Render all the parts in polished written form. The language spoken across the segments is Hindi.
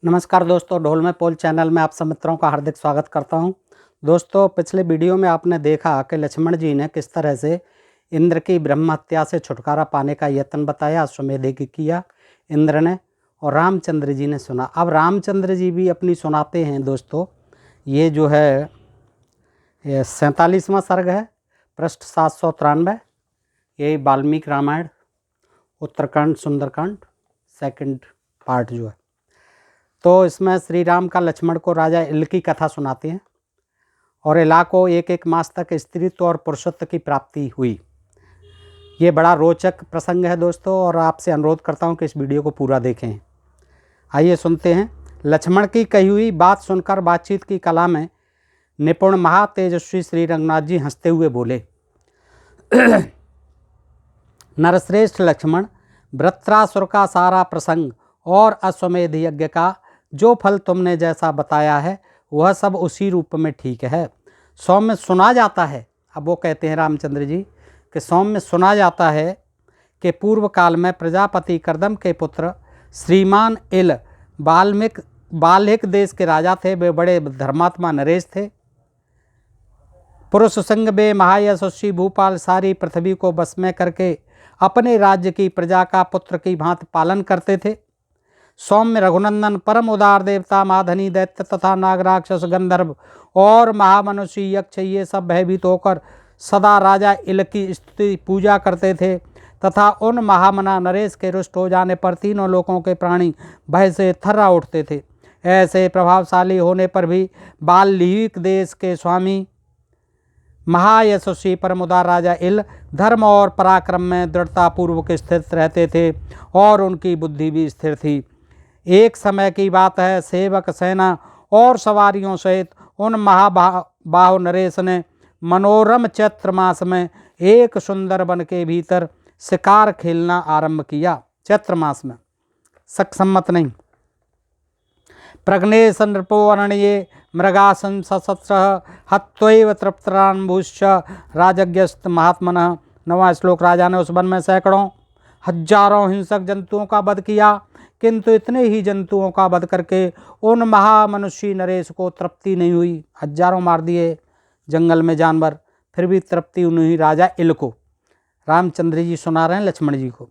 नमस्कार दोस्तों, ढोल में पोल चैनल में आप सब मित्रों का हार्दिक स्वागत करता हूं। दोस्तों, पिछले वीडियो में आपने देखा कि लक्ष्मण जी ने किस तरह से इंद्र की ब्रह्म हत्या से छुटकारा पाने का यत्न बताया, अश्वमेध यज्ञ किया इंद्र ने और रामचंद्र जी ने सुना। अब रामचंद्र जी भी अपनी सुनाते हैं दोस्तों। ये जो है 47वां सर्ग है, पृष्ठ 793। यही वाल्मीकि रामायण उत्तरकांड सुंदरकांड सेकंड पार्ट जो है। तो इसमें श्री राम का लक्ष्मण को राजा इल की कथा सुनाते हैं और इला को एक एक मास तक स्त्रीत्व और पुरुषत्व की प्राप्ति हुई। ये बड़ा रोचक प्रसंग है दोस्तों, और आपसे अनुरोध करता हूँ कि इस वीडियो को पूरा देखें। आइए सुनते हैं। लक्ष्मण की कही हुई बात सुनकर बातचीत की कला में निपुण महातेजस्वी श्री रंगनाथ जी हंसते हुए बोले, नरश्रेष्ठ लक्ष्मण, वृत्रासुर का सारा प्रसंग और अश्वमेध यज्ञ का जो फल तुमने जैसा बताया है वह सब उसी रूप में ठीक है। सौम्य सुना जाता है, अब वो कहते हैं रामचंद्र जी कि सौम्य सुना जाता है कि पूर्व काल में प्रजापति कर्दम के पुत्र श्रीमान इल बाल्हिक देश के राजा थे। वे बड़े धर्मात्मा नरेश थे। पुरुष संग बे महायशस्वी भूपाल सारी पृथ्वी को बस में करके अपने राज्य की प्रजा का पुत्र की भांति पालन करते थे। सौम्य रघुनंदन परम उदार देवता माधनी दैत्य तथा नागराक्षस गंधर्व और महामनुष्य यक्ष ये सब भयभीत होकर सदा राजा इल की स्तुति पूजा करते थे तथा उन महामना नरेश के रुष्ट हो जाने पर तीनों लोकों के प्राणी भय से थर्रा उठते थे। ऐसे प्रभावशाली होने पर भी बाल्हिक देश के स्वामी महायशस्वी परमुदार राजा इल धर्म और पराक्रम में दृढ़तापूर्वक स्थित रहते थे और उनकी बुद्धि भी स्थिर थी। एक समय की बात है, सेवक सेना और सवारियों सहित उन महाबाहु नरेश ने मनोरम चैत्र मास में एक सुंदर वन के भीतर शिकार खेलना आरंभ किया। चैत्र मास में, शक सम्मत नहीं। प्रग्नेश नृपो अरण्ये मृगासन सशस्त्र हत्वैव तृप्तरान्भुश्च राजज्ञस्त महात्मनः। 9वां श्लोक। राजा ने उस वन में सैकड़ों हजारों हिंसक जंतुओं का वध किया, किंतु इतने ही जंतुओं का वध करके उन महामनुष्य नरेश को तृप्ति नहीं हुई। हजारों मार दिए जंगल में जानवर, फिर भी तृप्ति नहीं राजा इल को। रामचंद्र जी सुना रहे हैं लक्ष्मण जी को।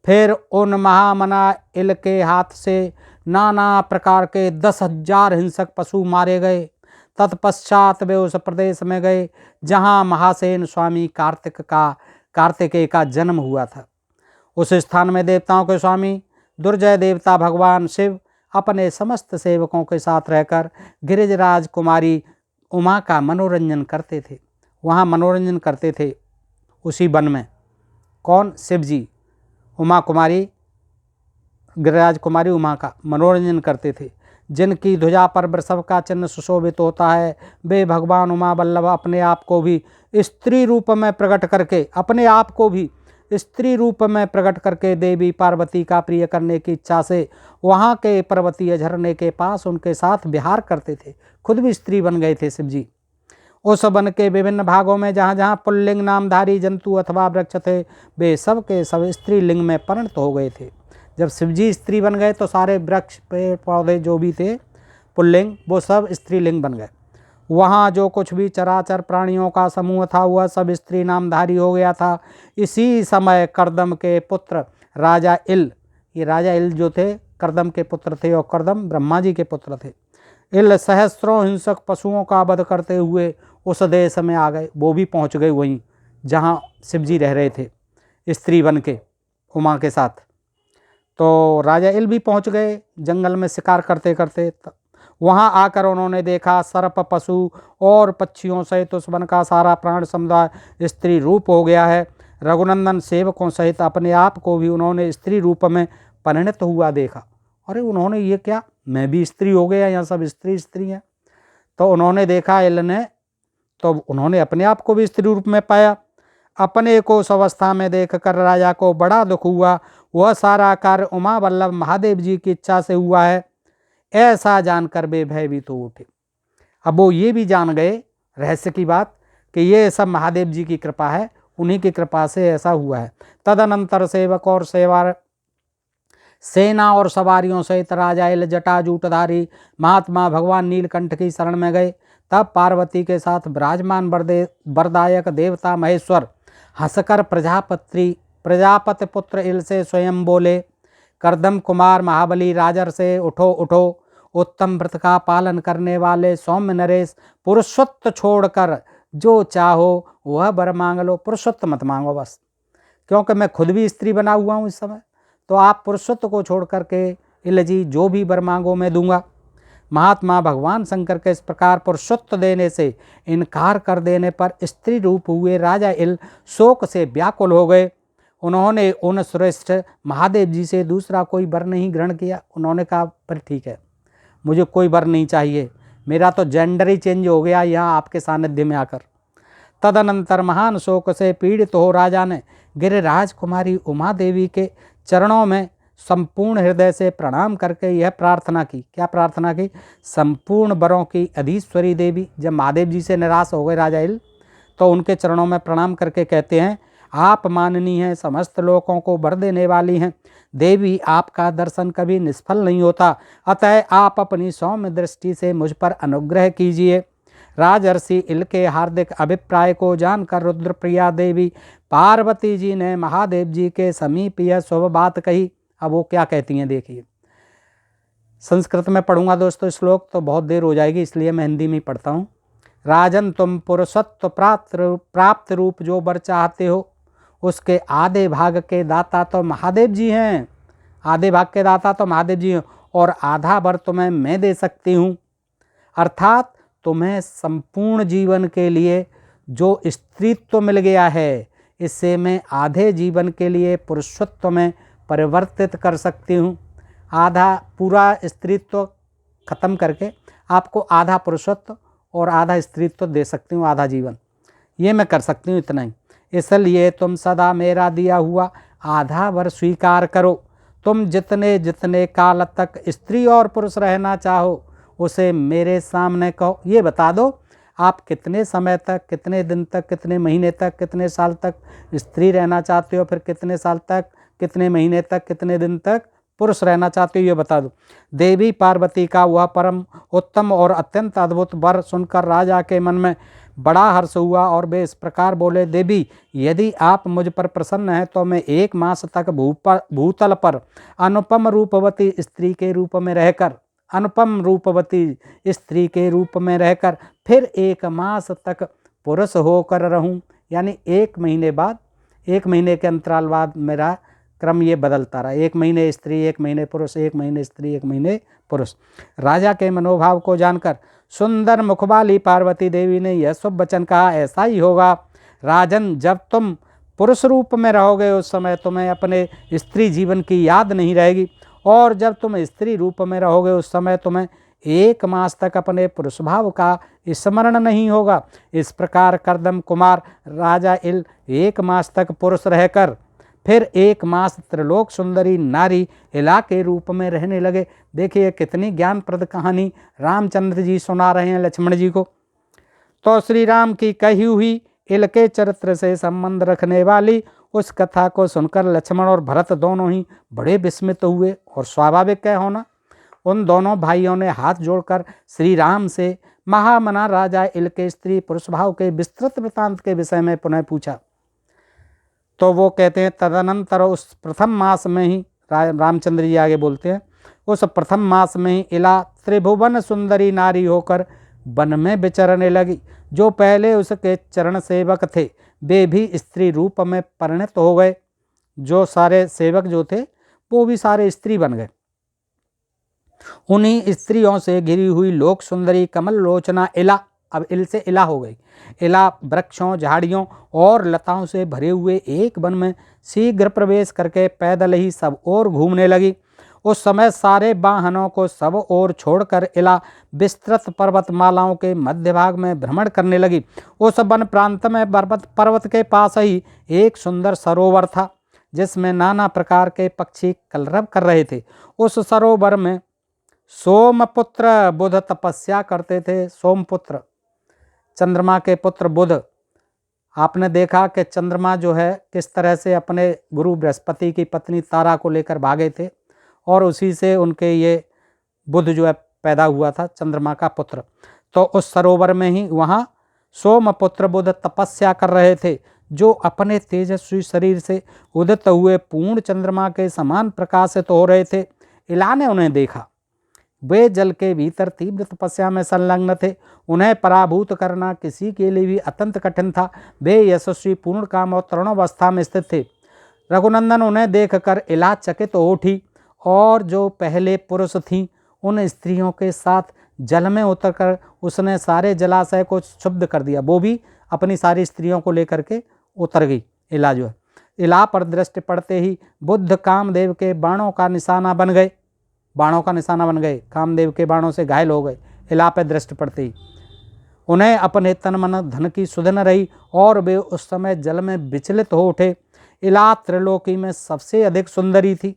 फिर उन महामना इल के हाथ से नाना प्रकार के 10,000 हिंसक पशु मारे गए। तत्पश्चात वे उस प्रदेश में गए जहाँ महासेन स्वामी कार्तिकेय का जन्म हुआ था। उस स्थान में देवताओं के स्वामी दुर्जय देवता भगवान शिव अपने समस्त सेवकों के साथ रहकर गिरिजराज कुमारी उमा का मनोरंजन करते थे। वहाँ मनोरंजन करते थे उसी वन में। कौन? शिव जी उमा कुमारी, गिरिराज कुमारी उमा का मनोरंजन करते थे। जिनकी ध्वजा पर वृषभ का चिन्ह सुशोभित होता है, वे भगवान उमा वल्लभ अपने आप को भी स्त्री रूप में प्रकट करके देवी पार्वती का प्रिय करने की इच्छा से वहाँ के पर्वतीय झरने के पास उनके साथ विहार करते थे। खुद भी स्त्री बन गए थे शिव जी। उस वन के विभिन्न भागों में जहाँ जहाँ पुल्लिंग नामधारी जंतु अथवा वृक्ष थे, वे सब के सब स्त्रीलिंग में परिणत हो गए थे। जब शिवजी स्त्री बन गए तो सारे वृक्ष पेड़ पौधे जो भी थे पुल्लिंग, वो सब स्त्रीलिंग बन गए। वहाँ जो कुछ भी चराचर प्राणियों का समूह था वह सब स्त्री नामधारी हो गया था। इसी समय कर्दम के पुत्र राजा इल, ये राजा इल जो थे कर्दम के पुत्र थे और कर्दम ब्रह्मा जी के पुत्र थे। इल सहस्रों हिंसक पशुओं का वध करते हुए उस देश में आ गए। वो भी पहुँच गए वहीं जहाँ शिवजी रह रहे थे स्त्री बन के उमा के साथ। तो राजा इल भी पहुंच गए जंगल में शिकार करते करते। वहां आकर उन्होंने देखा सर्प पशु और पक्षियों सहित उस वन का सारा प्राण समुदाय स्त्री रूप हो गया है। रघुनंदन सेवकों सहित अपने आप को भी उन्होंने स्त्री रूप में परिणत हुआ देखा। अरे उन्होंने ये क्या, मैं भी स्त्री हो गया, यहाँ सब स्त्री हैं। तो उन्होंने देखा इल ने, तो उन्होंने अपने आप को भी स्त्री रूप में पाया। अपने को उस अवस्था में देखकर राजा को बड़ा दुख हुआ। वह सारा कार्य उमा वल्लभ महादेव जी की इच्छा से हुआ है, ऐसा जानकर वे भयभीत हो उठे। अब वो ये भी जान गए रहस्य की बात कि ये सब महादेव जी की कृपा है, उन्हीं की कृपा से ऐसा हुआ है। तदनंतर सेवक और सेना और सवारियों सहित राजा इल जटाजूटधारी महात्मा भगवान नीलकंठ की शरण में गए। तब पार्वती के साथ विराजमान वरदायक देवता महेश्वर हंसकर प्रजापति पुत्र इल से स्वयं बोले, करदम कुमार महाबली राजर से उठो उठो, उत्तम व्रत का पालन करने वाले सौम्य नरेश, पुरुषत्व छोड़कर जो चाहो वह वर मांग लो। पुरुषत्व मत मांगो बस, क्योंकि मैं खुद भी स्त्री बना हुआ हूँ इस समय, तो आप पुरुषत्व को छोड़ करके इलजी जो भी वर मांगो मैं दूंगा। महात्मा भगवान शंकर के इस प्रकार पुरुषत्व देने से इनकार कर देने पर स्त्री रूप हुए राजा इल शोक से व्याकुल हो गए। उन्होंने उन श्रेष्ठ महादेव जी से दूसरा कोई वर नहीं ग्रहण किया। उन्होंने कहा पर ठीक है, मुझे कोई वर नहीं चाहिए, मेरा तो जेंडर ही चेंज हो गया यहाँ आपके सानिध्य में आकर। तदनंतर महान शोक से पीड़ित हो राजा ने गिरिराज कुमारी उमा देवी के चरणों में संपूर्ण हृदय से प्रणाम करके यह प्रार्थना की। क्या प्रार्थना की? संपूर्ण वरों की अधीश्वरी देवी, जब महादेव जी से निराश हो गए राजा इल, तो उनके चरणों में प्रणाम करके कहते हैं, आप माननी हैं, समस्त लोगों को वर देने वाली हैं देवी, आपका दर्शन कभी निष्फल नहीं होता, अतः आप अपनी सौम्य दृष्टि से मुझ पर अनुग्रह कीजिए। राजर्षि इल के हार्दिक अभिप्राय को जानकर रुद्रप्रिया देवी पार्वती जी ने महादेव जी के समीप यह शुभ बात कही। अब वो क्या कहती हैं देखिए, संस्कृत में पढ़ूंगा दोस्तों श्लोक तो बहुत देर हो जाएगी, इसलिए मैं हिंदी में पढ़ता हूँ। राजन, तुम पुरुषत्व प्राप्त रूप जो वर चाहते हो उसके आधे भाग के दाता तो महादेव जी हैं, आधे भाग के दाता तो महादेव जी हैं, और आधा वर तुम्हें मैं दे सकती हूँ। अर्थात तुम्हें संपूर्ण जीवन के लिए जो स्त्रीत्व मिल गया है, इससे मैं आधे जीवन के लिए पुरुषत्व में परिवर्तित कर सकती हूँ। आधा पूरा स्त्रीत्व खत्म करके आपको आधा पुरुषत्व और आधा स्त्रीत्व दे सकती हूँ, आधा जीवन ये मैं कर सकती हूँ, इतना ही। इसलिए तुम सदा मेरा दिया हुआ आधा वर स्वीकार करो। तुम जितने जितने काल तक स्त्री और पुरुष रहना चाहो उसे मेरे सामने कहो। ये बता दो आप कितने समय तक, कितने दिन तक, कितने महीने तक, कितने साल तक स्त्री रहना चाहते हो, फिर कितने साल तक, कितने महीने तक, कितने दिन तक पुरुष रहना चाहते हो, ये बता दो। देवी पार्वती का वह परम उत्तम और अत्यंत अद्भुत वर सुनकर राजा के मन में बड़ा हर्ष हुआ और वे इस प्रकार बोले, देवी यदि आप मुझ पर प्रसन्न हैं तो मैं 1 मास तक भूतल पर अनुपम रूपवती स्त्री के रूप में रहकर, अनुपम रूपवती स्त्री के रूप में रहकर फिर 1 मास तक पुरुष होकर रहूं। यानी 1 महीने बाद, 1 महीने के अंतराल बाद मेरा क्रम ये बदलता रहा, 1 महीने स्त्री, 1 महीने पुरुष, 1 महीने स्त्री, 1 महीने पुरुष। राजा के मनोभाव को जानकर सुंदर मुखवाली पार्वती देवी ने यह शुभ वचन कहा, ऐसा ही होगा राजन, जब तुम पुरुष रूप में रहोगे उस समय तुम्हें अपने स्त्री जीवन की याद नहीं रहेगी, और जब तुम स्त्री रूप में रहोगे उस समय तुम्हें 1 मास तक अपने पुरुष भाव का स्मरण नहीं होगा। इस प्रकार करदम कुमार राजा इल 1 मास तक पुरुष रहकर फिर 1 मास त्रिलोक सुंदरी नारी इला के रूप में रहने लगे। देखिए कितनी ज्ञानप्रद कहानी रामचंद्र जी सुना रहे हैं लक्ष्मण जी को। तो श्री राम की कही हुई इल के चरित्र से संबंध रखने वाली उस कथा को सुनकर लक्ष्मण और भरत दोनों ही बड़े विस्मित हुए, और स्वाभाविक है होना। उन दोनों भाइयों ने हाथ जोड़कर श्री राम से महामना राजा इल के स्त्री पुरुष भाव के विस्तृत वृत्तांत के विषय में पुनः पूछा। तो वो कहते हैं, तदनंतर उस प्रथम मास में ही, रामचंद्र जी आगे बोलते हैं, उस प्रथम मास में ही इला त्रिभुवन सुंदरी नारी होकर वन में विचरने लगी। जो पहले उसके चरण सेवक थे वे भी स्त्री रूप में परिणत हो गए। जो सारे सेवक जो थे वो भी सारे स्त्री बन गए। उन्हीं स्त्रियों से घिरी हुई लोक सुंदरी कमल लोचना इला, अब इल से इला हो गई, इला वृक्षों, झाड़ियों और लताओं से भरे हुए एक वन में शीघ्र प्रवेश करके पैदल ही सब ओर घूमने लगी। उस समय सारे वाहनों को सब ओर छोड़कर इला विस्तृत पर्वतमालाओं के मध्य भाग में भ्रमण करने लगी। उस वन प्रांत में पर्वत के पास ही एक सुंदर सरोवर था जिसमें नाना प्रकार के पक्षी कलरव कर रहे थे। उस सरोवर में सोमपुत्र बुध तपस्या करते थे। सोमपुत्र चंद्रमा के पुत्र बुध, आपने देखा कि चंद्रमा जो है किस तरह से अपने गुरु बृहस्पति की पत्नी तारा को लेकर भागे थे, और उसी से उनके ये बुध जो है पैदा हुआ था, चंद्रमा का पुत्र। तो उस सरोवर में ही वहाँ सोमपुत्र बुध तपस्या कर रहे थे, जो अपने तेजस्वी शरीर से उदित हुए पूर्ण चंद्रमा के समान प्रकाशित हो रहे थे। इला ने उन्हें देखा। वे जल के भीतर तीव्र तपस्या में संलग्न थे। उन्हें पराभूत करना किसी के लिए भी अत्यंत कठिन था। वे यशस्वी, पूर्ण काम और तरुणावस्था में स्थित थे। रघुनंदन उन्हें देखकर इला चकित हो उठी और जो पहले पुरुष थीं उन स्त्रियों के साथ जल में उतरकर उसने सारे जलाशय को शुद्ध कर दिया। वो भी अपनी सारी स्त्रियों को लेकर के उतर गई। इला जो है, इला पर दृष्टि पड़ते ही बुद्ध कामदेव के बाणों का निशाना बन गए। कामदेव के बाणों से घायल हो गए। इला पर दृष्टि पड़ते ही उन्हें अपने तन मन धन की सुध न रही और वे उस समय जल में विचलित हो उठे। इला त्रिलोकी में सबसे अधिक सुंदरी थी।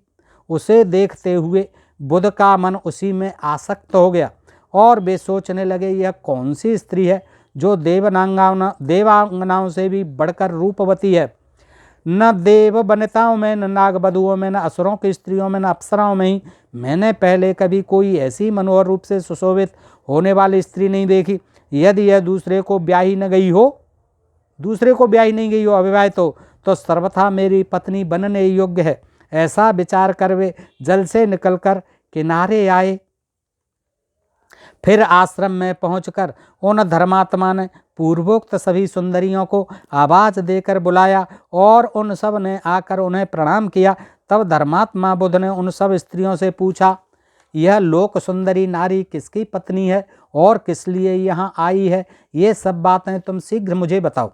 उसे देखते हुए बुध का मन उसी में आसक्त हो गया और वे सोचने लगे, यह कौन सी स्त्री है जो देवांगनाओं से भी बढ़कर रूपवती है। न देव वनिताओं में, न नाग वधुओं में, न असुरों की स्त्रियों में, न अप्सराओं में ही मैंने पहले कभी कोई ऐसी मनोहर रूप से सुशोभित होने वाली स्त्री नहीं देखी। यदि यह दूसरे को ब्याही नहीं गई हो अविवाहित हो, तो सर्वथा मेरी पत्नी बनने योग्य है। ऐसा विचार कर वे जल से निकलकर किनारे आए। फिर आश्रम में पहुंचकर उन धर्मात्मा ने पूर्वोक्त सभी सुंदरियों को आवाज देकर बुलाया और उन सब ने आकर उन्हें प्रणाम किया। तब धर्मात्मा बुद्ध ने उन सब स्त्रियों से पूछा, यह लोक सुंदरी नारी किसकी पत्नी है और किस लिए यहाँ आई है? ये सब बातें तुम शीघ्र मुझे बताओ।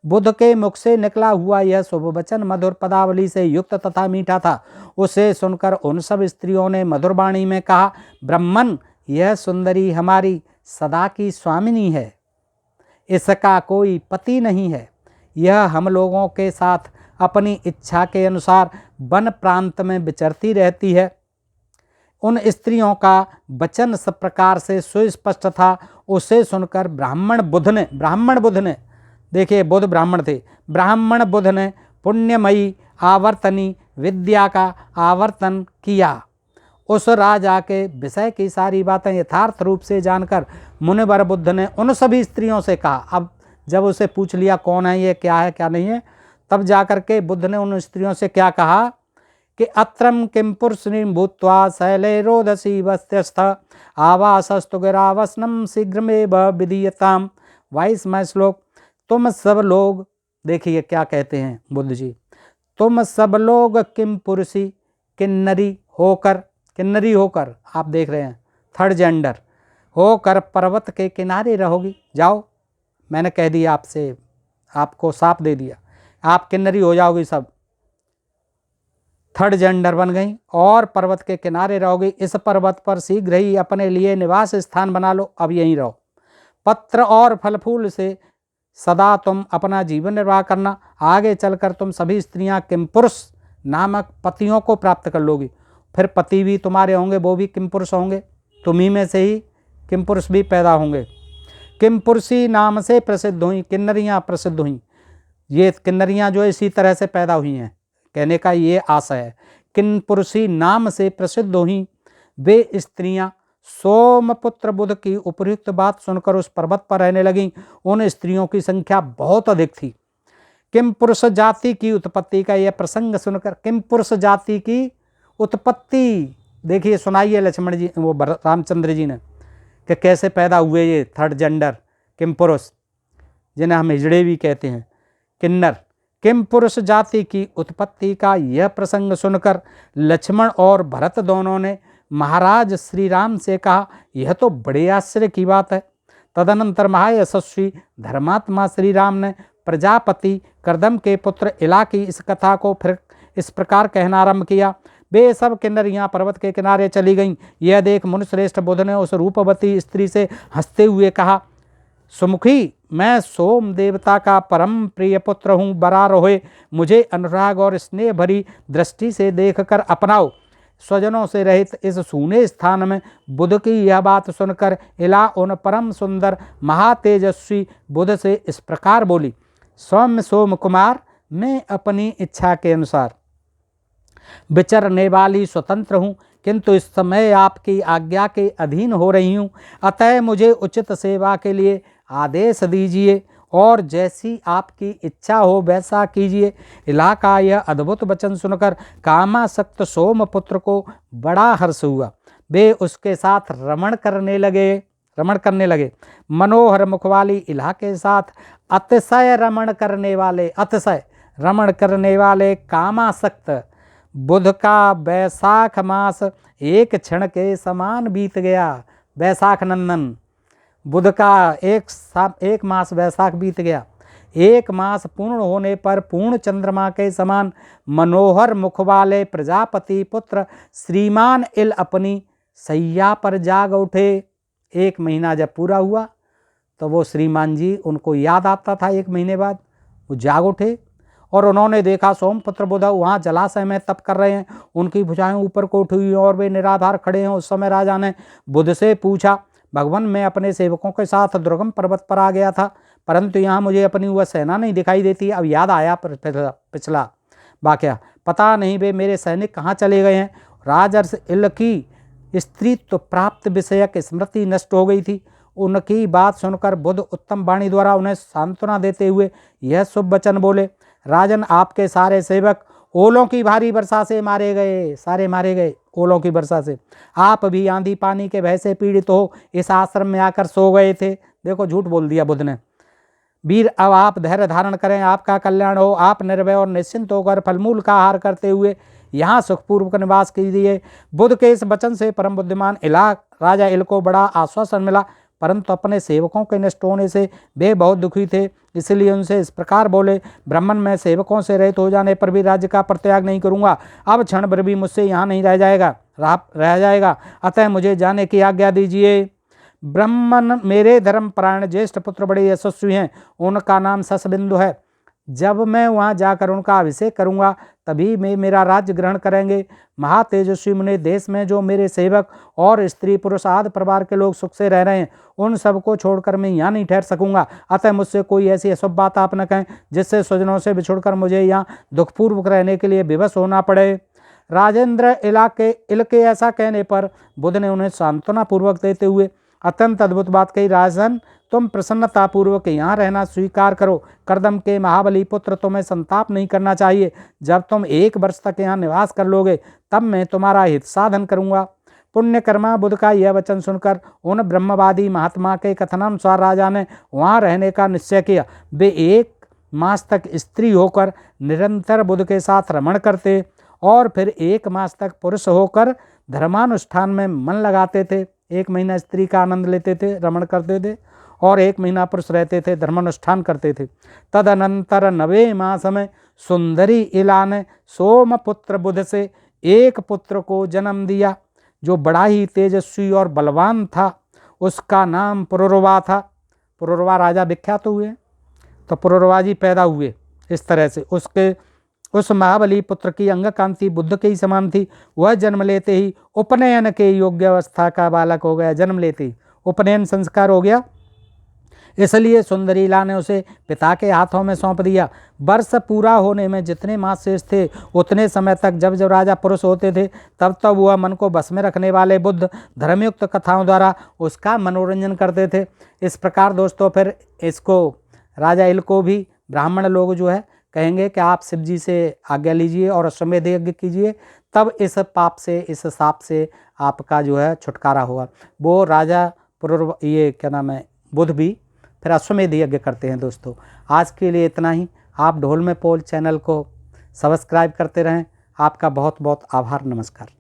बुद्ध के मुख से निकला हुआ यह शुभ वचन मधुर पदावली से युक्त तथा मीठा था। उसे सुनकर उन सब स्त्रियों ने मधुर वाणी में कहा, ब्राह्मण, यह सुंदरी हमारी सदा की स्वामिनी है। इसका कोई पति नहीं है। यह हम लोगों के साथ अपनी इच्छा के अनुसार वन प्रांत में विचरती रहती है। उन स्त्रियों का वचन सब प्रकार से सुस्पष्ट था। उसे सुनकर ब्राह्मण बुद्ध ने देखिए, बुद्ध ब्राह्मण थे। ब्राह्मण बुद्ध ने पुण्यमयी आवर्तनी विद्या का आवर्तन किया। उस राजा के विषय की सारी बातें यथार्थ रूप से जानकर मुनिवर बुद्ध ने उन सभी स्त्रियों से कहा। अब जब उसे पूछ लिया कौन है ये, क्या है क्या नहीं है, तब जाकर के बुद्ध ने उन स्त्रियों से क्या कहा कि अत्रम किम पुरुषनी भूत्वा शैले रोदसी वस्त्यस्थ आवासस्तु गिरावसनम शीघ्रमेव विधीयताम। 22वां श्लोक। तुम सब लोग, देखिए क्या कहते हैं बुद्ध जी, तुम सब लोग किम पुरुषी किन्नरी होकर आप देख रहे हैं, थर्ड जेंडर होकर पर्वत के किनारे रहोगी। जाओ, मैंने कह दिया आपसे, आपको साफ दे दिया, आप किन्नरी हो जाओगी, सब थर्ड जेंडर बन गई और पर्वत के किनारे रहोगी। इस पर्वत पर शीघ्र ही अपने लिए निवास स्थान बना लो, अब यहीं रहो। पत्र और फल फूल से सदा तुम अपना जीवन निर्वाह करना। आगे चलकर तुम सभी स्त्रियां किमपुरुष नामक पतियों को प्राप्त कर लोगी। फिर पति भी तुम्हारे होंगे, वो भी किमपुरुष होंगे, तुम्ही में से ही किमपुरुष भी पैदा होंगे। किमपुरुषी नाम से प्रसिद्ध हुई, किन्नरियाँ प्रसिद्ध हुई। ये किन्नरियाँ जो इसी तरह से पैदा हुई हैं, कहने का ये आशय है। किमपुरुषी नाम से प्रसिद्ध हुई वे स्त्रियाँ सोमपुत्र बुध की उपयुक्त बात सुनकर उस पर्वत पर रहने लगीं। उन स्त्रियों की संख्या बहुत अधिक थी। किमपुरुष जाति की उत्पत्ति का यह प्रसंग सुनकर, किमपुरुष जाति की उत्पत्ति देखिए, सुनाइए लक्ष्मण जी, वो रामचंद्र जी ने, कि कैसे पैदा हुए ये थर्ड जेंडर किमपुरुष, जिन्हें हम हिजड़े भी कहते हैं, किन्नर। किमपुरुष जाति की उत्पत्ति का यह प्रसंग सुनकर लक्ष्मण और भरत दोनों ने महाराज श्री राम से कहा, यह तो बड़े आश्चर्य की बात है। तदनंतर महायशस्वी धर्मात्मा श्री राम ने प्रजापति कर्दम के पुत्र इला की इस कथा को फिर इस प्रकार कहना आरंभ किया। वे सब किन्नरियाँ पर्वत के किनारे चली गईं। यह देख मुनिश्रेष्ठ बुद्ध ने उस रूपवती स्त्री से हंसते हुए कहा, सुमुखी, मैं सोम देवता का परम प्रिय पुत्र हूँ, बरारोहे मुझे अनुराग और स्नेह भरी दृष्टि से देखकर अपनाओ। स्वजनों से रहित इस सूने स्थान में बुद्ध की यह बात सुनकर इला उन परम सुंदर महातेजस्वी बुद्ध से इस प्रकार बोली, सौम्य सोम कुमार, मैं अपनी इच्छा के अनुसार विचरने वाली स्वतंत्र हूँ, किंतु इस समय आपकी आज्ञा के अधीन हो रही हूँ, अतः मुझे उचित सेवा के लिए आदेश दीजिए और जैसी आपकी इच्छा हो वैसा कीजिए। इला का यह अद्भुत वचन सुनकर कामासक्त सोमपुत्र को बड़ा हर्ष हुआ। वे उसके साथ रमण करने लगे। मनोहर मुख वाली इला के साथ अतिशय रमण करने वाले कामासक्त बुध का वैशाख मास एक क्षण के समान बीत गया। वैशाख नंदन बुध का एक मास वैशाख बीत गया। एक मास पूर्ण होने पर पूर्ण चंद्रमा के समान मनोहर मुख वाले प्रजापति पुत्र श्रीमान इल अपनी सैया पर जाग उठे। एक महीना जब पूरा हुआ तो वो श्रीमान जी उनको याद आता था। एक महीने बाद वो जाग उठे और उन्होंने देखा सोमपुत्र बुध वहाँ जलाशय में तप कर रहे हैं, उनकी भुजाएं ऊपर को उठी हुई और वे निराधार खड़े हैं। उस समय राजा ने बुध से पूछा, भगवान मैं अपने सेवकों के साथ दुर्गम पर्वत पर आ गया था, परंतु यहाँ मुझे अपनी वह सेना नहीं दिखाई देती। अब याद आया पिछला वाकया, पता नहीं वे मेरे सैनिक कहाँ चले गए हैं। राजर्ष इल की स्त्री तो प्राप्त विषयक स्मृति नष्ट हो गई थी। उनकी बात सुनकर बुध उत्तम वाणी द्वारा उन्हें सांत्वना देते हुए यह शुभ वचन बोले, राजन आपके सारे सेवक ओलों की भारी वर्षा से मारे गए ओलों की वर्षा से। आप भी आंधी पानी के भय से पीड़ित हो इस आश्रम में आकर सो गए थे। देखो झूठ बोल दिया बुध ने। वीर अब आप धैर्य धारण करें, आपका कल्याण हो। आप निर्भय और निश्चिंत होकर फलमूल का आहार करते हुए यहाँ सुखपूर्वक निवास कीजिए। बुध के इस वचन से परम बुद्धिमान राजा इल को बड़ा आश्वासन मिला, परंतु अपने सेवकों के नष्ट होने से वे बहुत दुखी थे। इसलिए उनसे इस प्रकार बोले, ब्राह्मण मैं सेवकों से रहित हो जाने पर भी राज्य का परित्याग नहीं करूँगा। अब क्षण भर भी मुझसे यहाँ नहीं रह जाएगा, अतः मुझे जाने की आज्ञा दीजिए। ब्राह्मण मेरे धर्मपरायण ज्येष्ठ पुत्र बड़े यशस्वी हैं, उनका नाम शशबिंदु है। जब मैं वहाँ जाकर उनका अभिषेक करूँगा तभी वे मेरा राज्य ग्रहण करेंगे। महातेजस्वी मुनि देश में जो मेरे सेवक और स्त्री पुरुष आदि परिवार के लोग सुख से रह रहे हैं, उन सबको छोड़कर मैं यहाँ नहीं ठहर सकूँगा। अतः मुझसे कोई ऐसी अशुभ बात आप न कहें जिससे स्वजनों से बिछुड़कर मुझे यहाँ दुखपूर्वक रहने के लिए विवश होना पड़े। राजेंद्र इल के ऐसा कहने पर बुध ने उन्हें सांत्वना पूर्वक देते हुए अत्यंत अद्भुत बात कही, राजन तुम प्रसन्नतापूर्वक यहाँ रहना स्वीकार करो। कर्दम के महाबली पुत्र तुम्हें संताप नहीं करना चाहिए। जब तुम 1 वर्ष तक यहाँ निवास कर लोगे तब मैं तुम्हारा हित साधन करूँगा। पुण्यकर्मा बुध का यह वचन सुनकर उन ब्रह्मवादी महात्मा के कथनानुसार राजा ने वहाँ रहने का निश्चय किया। वे 1 मास तक स्त्री होकर निरंतर बुध के साथ रमण करते और फिर 1 मास तक पुरुष होकर धर्मानुष्ठान में मन लगाते थे। 1 महीना स्त्री का आनंद लेते थे, रमण करते थे, और 1 महीना पुरुष रहते थे, धर्मानुष्ठान करते थे। तदनंतर 9वें मास में सुंदरी इला ने सोमपुत्र बुध से एक पुत्र को जन्म दिया जो बड़ा ही तेजस्वी और बलवान था। उसका नाम पुरुरवा था। पुरुरवा राजा विख्यात हुए, तो पुरुरवा जी पैदा हुए। इस तरह से उस महाबली पुत्र की अंग कांति बुद्ध के ही समान थी। वह जन्म लेते ही उपनयन के योग्य अवस्था का बालक हो गया। जन्म लेते ही उपनयन संस्कार हो गया, इसलिए सुंदरीला ने उसे पिता के हाथों में सौंप दिया। वर्ष पूरा होने में जितने मास शेष थे उतने समय तक जब जब राजा पुरुष होते थे तब तब वह मन को बस में रखने वाले बुद्ध धर्मयुक्त कथाओं द्वारा उसका मनोरंजन करते थे। इस प्रकार दोस्तों फिर इसको राजा इल को भी ब्राह्मण लोग जो है कहेंगे कि आप शिव जी से आज्ञा लीजिए और अश्वमेध यज्ञ कीजिए, तब इस पाप से, इस शाप से आपका जो है छुटकारा होगा। वो राजा बुध भी फिर अश्वमेध यज्ञ करते हैं। दोस्तों आज के लिए इतना ही। आप ढोल में पोल चैनल को सब्सक्राइब करते रहें। आपका बहुत बहुत आभार। नमस्कार।